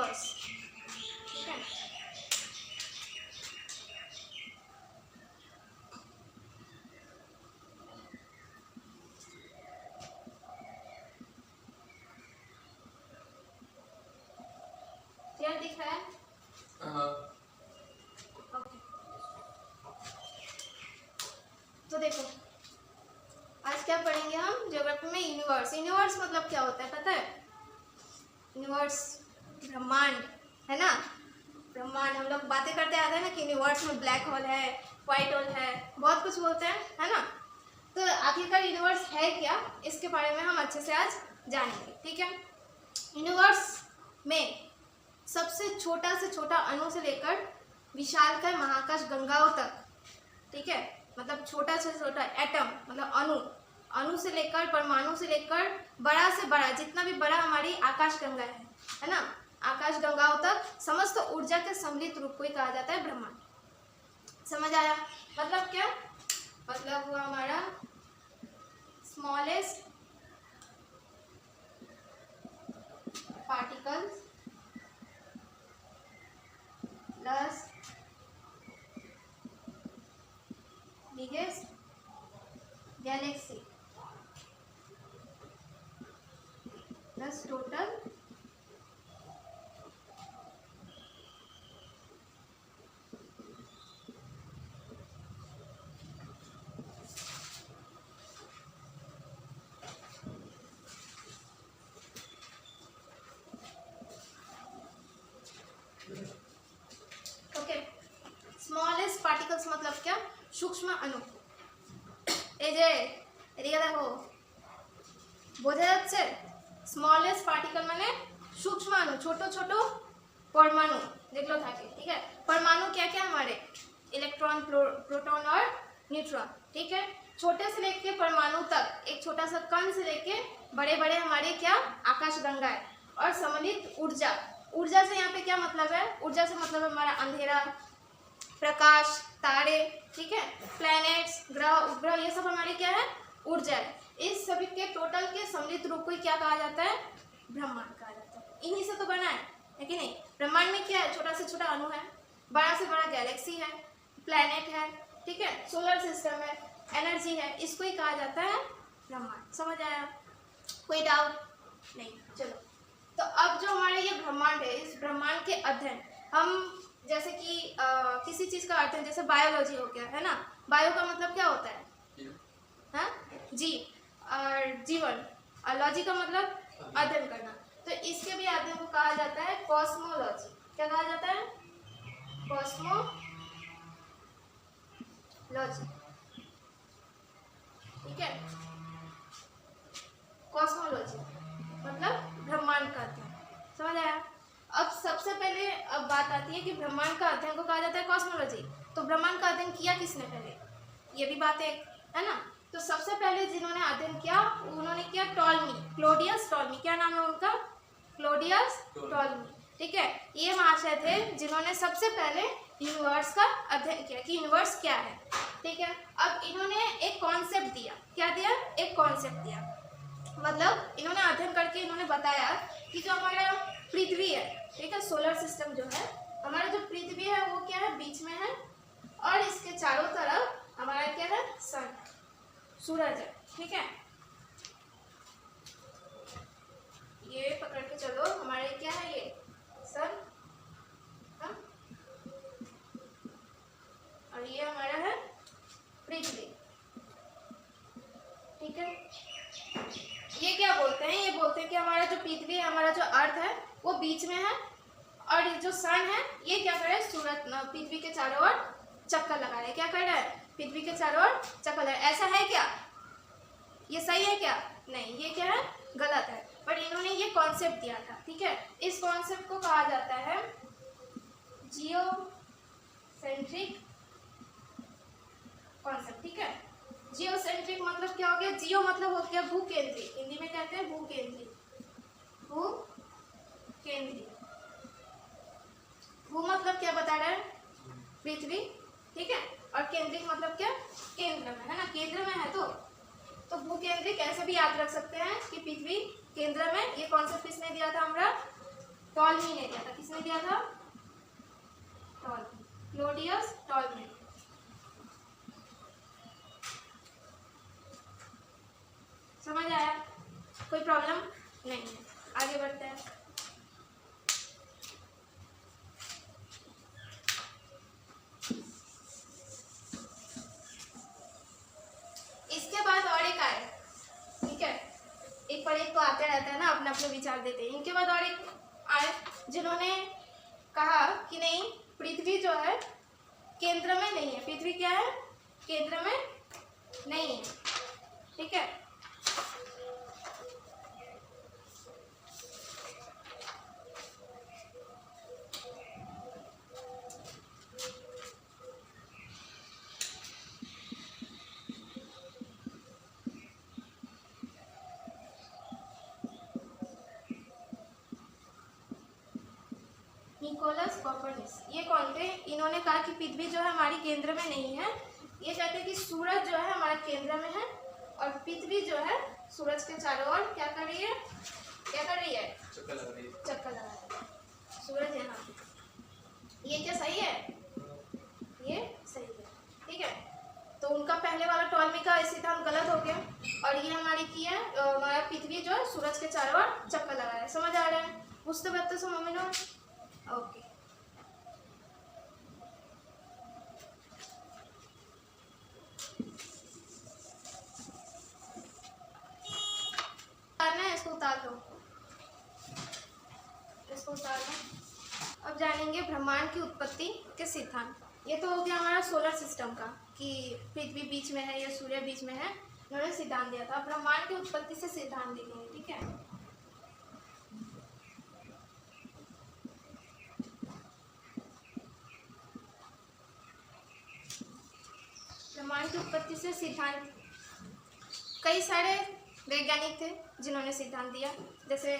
Universe, ठीक है। Clear दिख रहा है? ओके, तो देखो आज क्या पढ़ेंगे हम ज्योग्राफी में, यूनिवर्स। यूनिवर्स मतलब क्या होता है पता है? यूनिवर्स ब्रह्मांड है ना, ब्रह्मांड। हम लोग बातें करते आते हैं ना कि यूनिवर्स में ब्लैक होल है, व्हाइट होल है, बहुत कुछ बोलते हैं, है ना। तो आखिरकार यूनिवर्स है क्या, इसके बारे में हम अच्छे से आज जानेंगे, ठीक है। यूनिवर्स में सबसे छोटा अणु से लेकर विशालकाय महाकाश गंगाओं तक, ठीक है, मतलब छोटा से छोटा एटम मतलब अणु से लेकर परमाणु से लेकर बड़ा से बड़ा, जितना भी बड़ा हमारी आकाश गंगा है ना, आकाश गंगाओं तक समस्त ऊर्जा के सम्मिलित रूप को ही कहा जाता है ब्रह्मांड। समझ आया? मतलब क्या? मतलब हुआ हमारा smallest particles plus biggest Galaxy plus total smallest particles मतलब क्या? सूक्ष्म अणु। এই যে এদিকে দেখো, বোঝা যাচ্ছে? স্মলেস্ট পার্টিকল মানে सूक्ष्म अणु, छोटो छोटो परमाणु যেগুলো থাকে, ठीक है। परमाणु क्या क्या हमारे? इलेक्ट्रॉन, प्रोटॉन और न्यूट्रॉन, ठीक है। छोटे से लेके परमाणु तक, एक छोटा सा कण से लेके बड़े बड़े हमारे क्या आकाश गंगा है। और सम्मिलित ऊर्जा, ऊर्जा से यहाँ पे क्या मतलब है? ऊर्जा से मतलब हमारा अंधेरा, प्रकाश, तारे, ठीक है, प्लैनेट्स, ग्रह, उपग्रह, ये सब हमारे क्या है? ऊर्जा है। इस सभी के टोटल के सम्मिलित रूप को क्या कहा जाता है? ब्रह्मांड कहा जाता है। इन्हीं से तो बना है कि नहीं? ब्रह्मांड में क्या है? छोटा से छोटा अणु है, बड़ा से बड़ा गैलेक्सी है, प्लैनेट है, ठीक है, सोलर सिस्टम है, एनर्जी है, इसको ही कहा जाता है ब्रह्मांड। समझ आया? कोई डाउट नहीं? चलो, तो अब जो हमारे ये ब्रह्मांड है, इस ब्रह्मांड के अध्ययन हम जैसे कि किसी चीज का अध्ययन, जैसे बायोलॉजी हो गया, है ना। बायो का मतलब क्या होता है? हाँ, जीव, और जीवन, और लॉजी का मतलब अध्ययन करना। तो इसके भी अध्ययन को कहा जाता है कॉस्मोलॉजी। क्या कहा जाता है? कॉस्मोलॉजी, ठीक है। कॉस्मोलॉजी मतलब ब्रह्मांड का अध्ययन। समझ आया? अब सबसे पहले अब बात आती है कि ब्रह्मांड का अध्ययन को कहा जाता है कॉस्मोलॉजी। तो ब्रह्मांड का अध्ययन किया किसने पहले? ये भी बात है ना। तो सबसे पहले जिन्होंने अध्ययन किया उन्होंने किया टॉलमी, क्लॉडियस टॉलमी। क्या नाम है उनका? क्लॉडियस टॉलमी, ठीक है। ये महाशय थे जिन्होंने सबसे पहले यूनिवर्स का अध्ययन किया कि यूनिवर्स क्या है, ठीक है। अब इन्होंने एक कॉन्सेप्ट दिया। क्या दिया? एक कॉन्सेप्ट दिया। मतलब इन्होंने अध्ययन करके इन्होंने बताया कि जो हमारा पृथ्वी है, ठीक है, सोलर सिस्टम जो है, हमारा जो पृथ्वी है वो क्या है? बीच में है, और इसके चारों तरफ हमारा क्या है? सन, सूरज है, ठीक है। ये पकड़ के चलो, हमारे क्या है? ये सन, और ये हमारा है पृथ्वी, ठीक है। ये क्या बोलते हैं? ये बोलते हैं कि हमारा जो पृथ्वी है, हमारा जो अर्थ है, वो बीच में है, और जो सन है ये क्या कर रहा है? सूरज पृथ्वी के चारों ओर चक्कर लगा रहा है। क्या कर रहा है? पृथ्वी के चारों ओर चक्कर लगा रहा है। ऐसा है क्या? ये सही है क्या? नहीं, ये क्या है? गलत है। पर इन्होंने ये कॉन्सेप्ट दिया था, ठीक है। इस कॉन्सेप्ट को कहा जाता है जियोसेंट्रिक कॉन्सेप्ट, ठीक है। जियोसेंट्रिक मतलब क्या हो गया? जियो मतलब हो गया भूकेंद्री, हिंदी में कहते हैं भूकेंद्री, भूकेंद्री। भू मतलब क्या बता रहा है? पृथ्वी, ठीक है, और केंद्रिक मतलब क्या? केंद्र में, है ना, केंद्र में है। तो भूकेंद्रिक ऐसे भी याद रख सकते हैं कि पृथ्वी केंद्र में। ये कॉन्सेप्ट किसने दिया था? हमारा टॉलमी ने दिया था। किसने दिया था? Ptolemy, Claudius Ptolemy. समझ आया? कोई प्रॉब्लम नहीं है। आगे बढ़ते हैं। इसके बाद और एक आए, ठीक है, एक पर एक तो आते रहते हैं ना, अपने अपने विचार देते हैं। इनके बाद और एक आए जिन्होंने कहा कि नहीं, पृथ्वी जो है केंद्र में नहीं है। पृथ्वी क्या है? केंद्र में नहीं है, ठीक है। निकोलस कोपरनिकस, ये कौन थे? इन्होंने कहा कि पृथ्वी जो है हमारी केंद्र में नहीं है। ये कहते हैं कि सूरज जो है हमारा केंद्र में है और पृथ्वी जो है सूरज के चारों ओर क्या कर रही है? क्या कर रही है? चक्कर लगा रही है। चक्कर लगा रही है। सूरज यहाँ पे, ये क्या सही है? ये सही है, ठीक है। तो उनका पहले वाला टॉलमी का सिद्धांत गलत हो गया और ये हमारी की है, हमारा पृथ्वी जो है सूरज के चारों ओर चक्कर लगा रहा है। समझ आ रहा है? बुझते पारते सो मम्मी नो? ओके। इसको उतार दो, इसको उतार दो। अब जानेंगे ब्रह्मांड की उत्पत्ति के सिद्धांत। ये तो हो गया हमारा सोलर सिस्टम का कि पृथ्वी बीच में है या सूर्य बीच में है, उन्होंने सिद्धांत दिया था। ब्रह्मांड की उत्पत्ति से सिद्धांत देखेंगे, ठीक है। ब्रह्मांड की उत्पत्ति से सिद्धांत, कई सारे वैज्ञानिक थे जिन्होंने सिद्धांत दिया। जैसे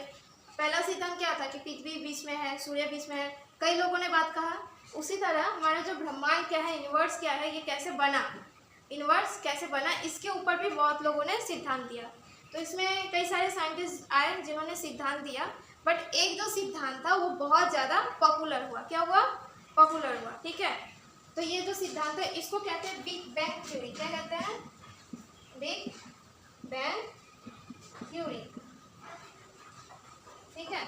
पहला सिद्धांत क्या था कि पृथ्वी बीच में है, सूर्य बीच में है, कई लोगों ने बात कहा। उसी तरह हमारा जो ब्रह्मांड क्या है, यूनिवर्स क्या है, ये कैसे बना, यूनिवर्स कैसे बना, इसके ऊपर भी बहुत लोगों ने सिद्धांत दिया। तो इसमें कई सारे साइंटिस्ट आए जिन्होंने सिद्धांत दिया, बट एक जो सिद्धांत था वो बहुत ज़्यादा पॉपुलर हुआ। क्या हुआ? पॉपुलर हुआ, ठीक है। तो ये जो सिद्धांत है इसको कहते हैं बिग बैंग थ्योरी। क्या कहते हैं? बिग बैंग थ्योरी, ठीक है।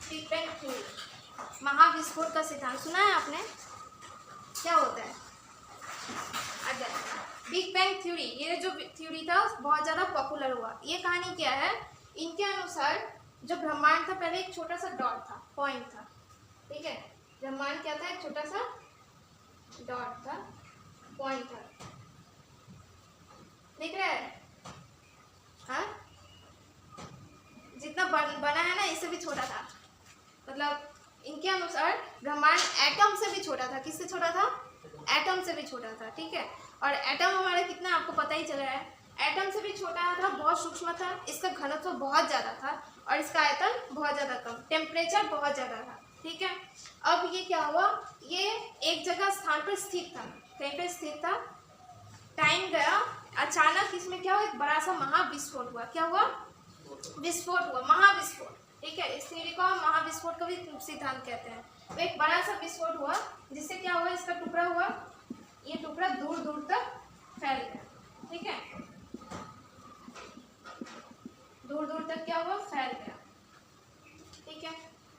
बिग बैंग थ्योरी, महाविस्फोट का सिद्धांत सुना है आपने? क्या होता है? अच्छा, बिग बैंग थ्योरी, ये जो थ्योरी था बहुत ज़्यादा पॉपुलर हुआ। ये कहानी क्या है? इनके अनुसार जो ब्रह्मांड था पहले एक छोटा सा डॉट था, पॉइंट था, ठीक है। ब्रह्मांड क्या था? एक छोटा सा डॉट था, पॉइंट था, दिख रहा है? हाँ, जितना बना है ना इससे भी छोटा था। मतलब इनके अनुसार ब्रह्मांड एटम से भी छोटा था। किससे छोटा था? एटम से भी छोटा था, ठीक है। और एटम हमारा कितना आपको पता ही चल रहा है, एटम से भी छोटा था, बहुत सूक्ष्म था, इसका घनत्व बहुत ज़्यादा था और इसका आयतन बहुत ज़्यादा कम, टेम्परेचर बहुत ज़्यादा था, ठीक है। अब ये क्या हुआ? ये एक जगह स्थान पर स्थित था, कहीं पर स्थित था। टाइम गया, अचानक इसमें क्या हुआ? एक बड़ा सा महाविस्फोट हुआ। क्या हुआ? विस्फोट हुआ, महाविस्फोट, ठीक है। इस थ्योरी को हम महाविस्फोट का भी सिद्धांत कहते हैं। तो एक बड़ा सा विस्फोट हुआ जिससे क्या हुआ? इसका टुकड़ा हुआ, ये टुकड़ा दूर दूर तक फैल गया, ठीक है। दूर दूर तक क्या हुआ? फैल गया, ठीक है।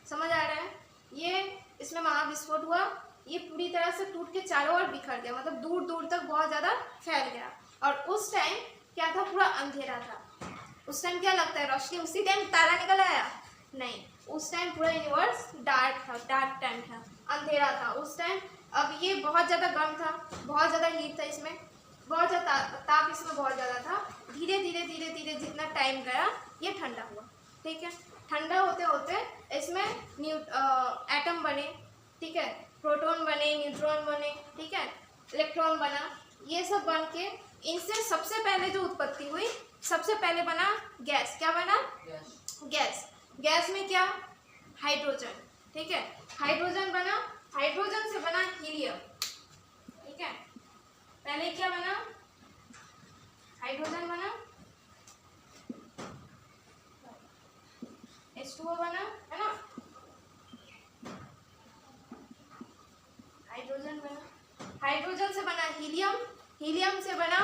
समझ आ रहा है? ये इसमें महाविस्फोट हुआ, ये पूरी तरह से टूट के चारों ओर बिखर गया, मतलब दूर दूर तक बहुत ज़्यादा फैल गया। और उस टाइम क्या था? पूरा अंधेरा था। उस टाइम क्या लगता है? रोशनी उसी टाइम तारा निकल आया? नहीं, उस टाइम पूरा यूनिवर्स डार्क था, डार्क टाइम था, अंधेरा था उस टाइम। अब ये बहुत ज़्यादा गर्म था, बहुत ज़्यादा हीट था इसमें, बहुत ज़्यादा ताप इसमें बहुत ज़्यादा था। धीरे धीरे धीरे धीरे जितना टाइम गया ये ठंडा हुआ, ठीक है। ठंडा होते होते इसमें एटम बने, ठीक है, प्रोटॉन बने, न्यूट्रॉन बने, ठीक है, इलेक्ट्रॉन बना, ये सब बन के इनसे सबसे पहले जो उत्पत्ति हुई, सबसे पहले बना गैस। क्या बना? गैस। गैस में क्या? हाइड्रोजन, ठीक है, हाइड्रोजन बना। हाइड्रोजन से बना हीलियम, ठीक है। पहले क्या बना? हाइड्रोजन बना, H2O बना, है ना, हाइड्रोजन बना, हाइड्रोजन से बना हीलियम, हीलियम से बना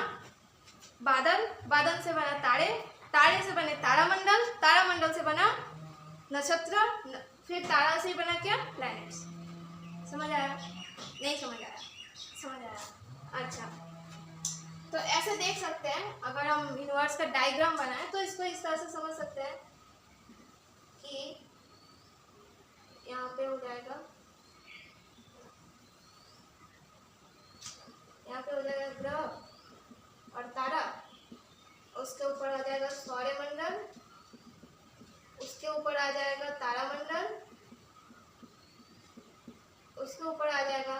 बादल, बादल से बना तारे, तारे से बने तारामंडल, तारामंडल से बना नक्षत्र, फिर तारा से बना क्या, प्लैनेट्स। समझ आया? नहीं समझ आया? समझ आया? अच्छा, तो ऐसे देख सकते हैं, अगर हम यूनिवर्स का डायग्राम बनाएं तो इसको इस तरह से समझ सकते हैं कि यहाँ पे हो जाएगा, यहाँ पे हो जाएगा ग्रह और तारा, उसके ऊपर आ जाएगा सौरमंडल, उसके ऊपर आ जाएगा तारामंडल, उसके ऊपर आ जाएगा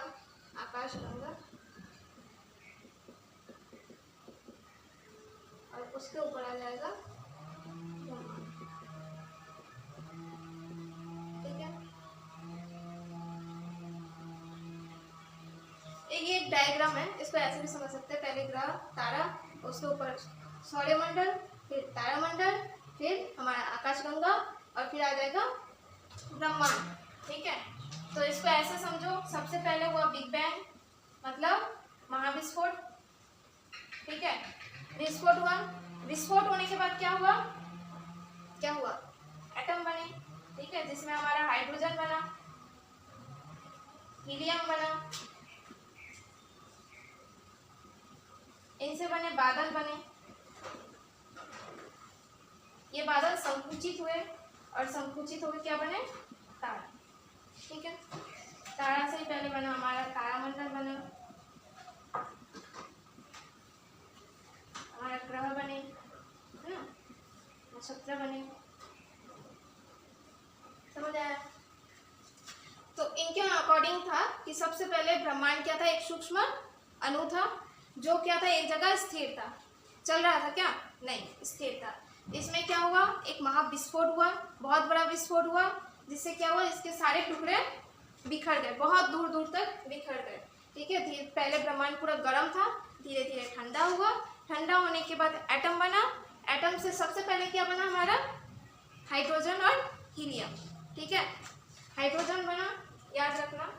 आकाशगंगा, और उसके ऊपर आ जाएगा ब्रह्मांड। ठीक है, ये एक डायग्राम है, इसको ऐसे भी समझ सकते हैं, पहले ग्रह, तारा, उसके ऊपर सौरमंडल, फिर तारामंडल, फिर हमारा आकाशगंगा, और फिर आ जाएगा ब्रह्मांड। ठीक है, तो इसको ऐसे समझो, सबसे पहले हुआ बिग बैंग, मतलब महाविस्फोट। ठीक है, विस्फोट हुआ, विस्फोट होने के बाद क्या हुआ, क्या हुआ, एटम बने। ठीक है, जिसमें हमारा हाइड्रोजन बना, हीलियम बना, इनसे बने बादल बने, ये बादल संकुचित हुए, और संकुचित होकर क्या बने, तारा। ठीक है, तारा से ही पहले बना हमारा तारामंडल बना, हमारा ग्रह बने, है ना, नक्षत्र बने। समझ आया? तो इनके अकॉर्डिंग था कि सबसे पहले ब्रह्मांड क्या था, एक सूक्ष्म अणु था, जो क्या था, एक जगह स्थिर था, चल रहा था क्या, नहीं, स्थिर था। इसमें क्या हुआ, एक महाविस्फोट हुआ, बहुत बड़ा विस्फोट हुआ, जिससे क्या हुआ, इसके सारे टुकड़े बिखर गए, बहुत दूर दूर तक बिखर गए। ठीक है, पहले ब्रह्मांड पूरा गर्म था, धीरे धीरे ठंडा हुआ, ठंडा होने के बाद एटम बना, एटम से सबसे पहले क्या बना हमारा, हाइड्रोजन और हीलियम। ठीक है, हाइड्रोजन बना, याद रखना,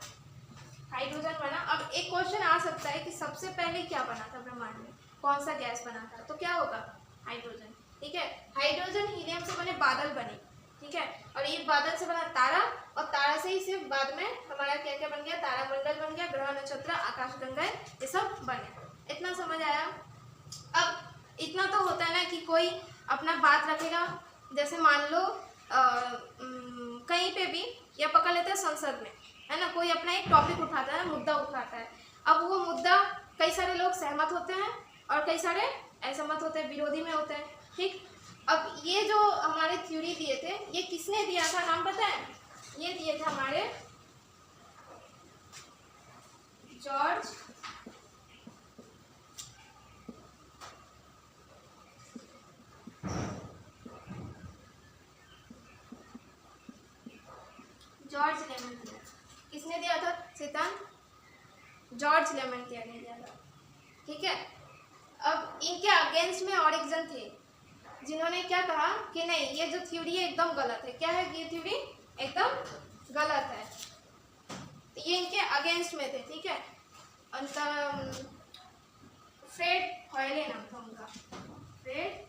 हाइड्रोजन बना। अब एक क्वेश्चन आ सकता है कि सबसे पहले क्या बना था ब्रह्मांड में, कौन सा गैस बना था, तो क्या होगा, हाइड्रोजन। ठीक है, हाइड्रोजन हीलियम से बने बादल बने। ठीक है, और ये बादल से बना तारा, और तारा से ही सिर्फ बाद में हमारा क्या क्या बन गया, तारामंडल बन गया, ग्रह, नक्षत्र, आकाशगंगा, ये सब बने। इतना समझ आया? अब इतना तो होता है ना कि कोई अपना बात रखेगा, जैसे मान लो कहीं पे भी, या पकड़ लेते हैं संसद में, है ना, कोई अपना एक टॉपिक उठाता है, मुद्दा उठाता है। अब वो मुद्दा कई सारे लोग सहमत होते हैं और कई सारे असहमत होते हैं, विरोधी में होते हैं। ठीक, अब ये जो हमारे थ्योरी दिए थे, ये किसने दिया था, नाम पता है? ये दिए थे हमारे जॉर्ज लेमन। किसने दिया था सिद्धांत? जॉर्ज लेमन ने दिया था। ठीक है, अब इनके अगेंस्ट में और एक जन थे, जिन्होंने क्या कहा कि नहीं, ये जो थ्योरी है एकदम गलत है। क्या है, ये थ्योरी एकदम गलत है, तो ये इनके अगेंस्ट में थे। ठीक है, उनका फ्रेड हॉयले नाम था उनका, फ्रेड।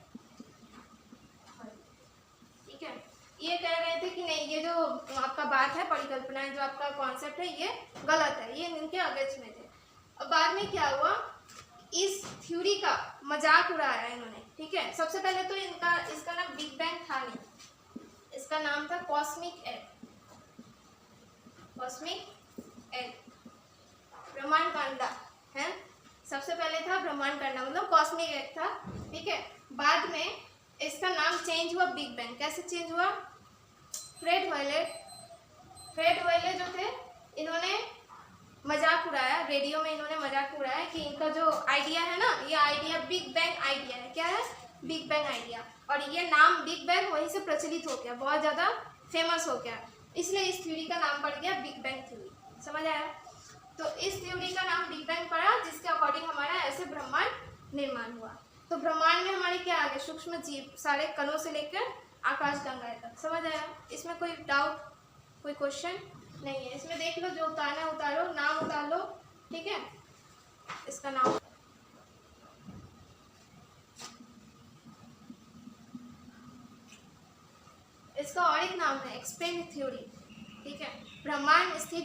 ठीक है, ये कह रहे थे कि नहीं, ये जो आपका बात है, परिकल्पना है, जो आपका कॉन्सेप्ट है, ये गलत है, ये इनके अगेंस्ट में थे। अब बाद में क्या हुआ, इस थ्योरी का मजाक उड़ाया इन्होंने। ठीक है, सबसे पहले तो इसका नाम बिग बैंग था नहीं, इसका नाम था कॉस्मिक एग, कॉस्मिक एग, ब्रह्मांड का अंडा है। सबसे पहले था ब्रह्मांड का अंडा, मतलब कॉस्मिक एग था। ठीक है, बाद में इसका नाम चेंज हुआ बिग बैंग। कैसे चेंज हुआ, फ्रेड हॉयले जो थे, इन्होंने मजाक उड़ाया, रेडियो में इन्होंने मजाक उड़ाया कि इनका जो आइडिया है ना, ये आइडिया बिग बैंग आइडिया है। क्या है, बिग बैंग आइडिया, और ये नाम बिग बैंग वहीं से प्रचलित हो गया, बहुत ज़्यादा फेमस हो गया, इसलिए इस थ्योरी का नाम पड़ गया बिग बैंग थ्योरी। समझ आया? तो इस थ्योरी का नाम बिग बैंग पड़ा, जिसके अकॉर्डिंग हमारा ऐसे ब्रह्मांड निर्माण हुआ। तो ब्रह्मांड में हमारे क्या आ गए, सूक्ष्म जीव, सारे कणों से लेकर आकाशगंगाएं तक। समझ आया? इसमें कोई डाउट, कोई क्वेश्चन नहीं है। इसमें देख लो, जो उतारना है उतारो, नाम उतार लो, ठीक है। इसका नाम इसका और एक नाम है एक्सपेंड थ्योरी, ठीक है। ब्रह्मांड स्थिर